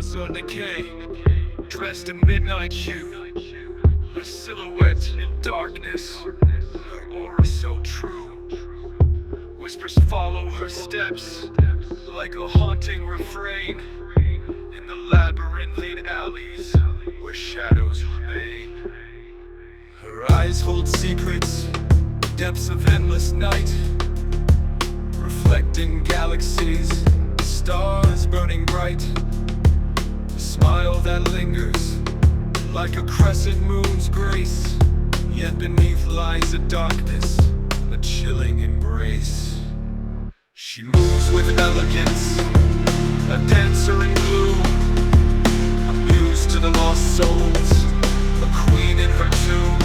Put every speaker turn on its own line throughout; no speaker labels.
Mademoiselle Decay, dressed in midnight hue, her silhouette in darkness, her aura so true. Whispers follow her steps, like a haunting refrain, in the labyrinthine alleys, where shadows remain. Her eyes hold secrets, depths of endless night, reflecting galaxies, stars burning bright. A smile that lingers, like a crescent moon's grace, yet beneath lies a darkness, a chilling embrace. She moves with elegance, a dancer in gloom, a muse to the lost souls, a queen in her tomb.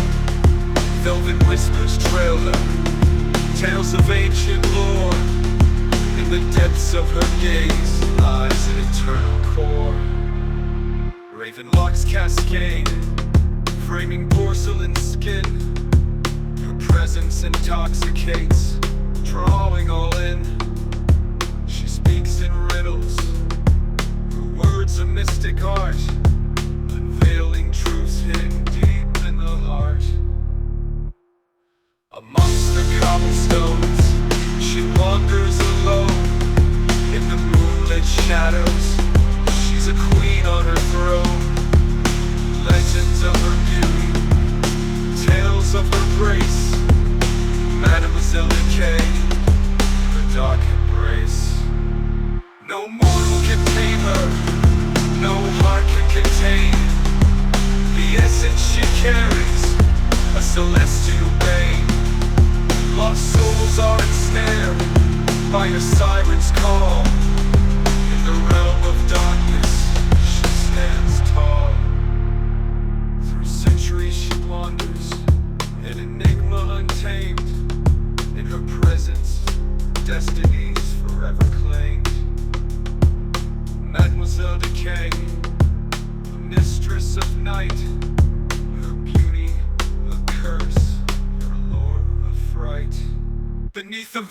Velvet whispers trail her, tales of ancient lore. In the depths of her gaze lies an eternal core. Raven locks cascade, framing porcelain skin. Her presence intoxicates, drawing all in. She speaks in riddles, her words a mystic art, unveiling truths hidden deep in the heart. Amongst the cobblestones, she wanders alone. In the moonlit shadows, she's a queen on her throne. Legends of her beauty, tales of her grace, Mademoiselle Decay, her dark embrace. No mortal can tame her, no heart can contain the essence she carries, a celestial bane. Lost souls are ensnared by a siren's call. In the realm of darkness, she stands tall. Through centuries she wanders, an enigma untamed. In her presence, destinies forever claimed. Mademoiselle Decay, the mistress of night. Her beauty, a curse, her lure, a fright. Beneath the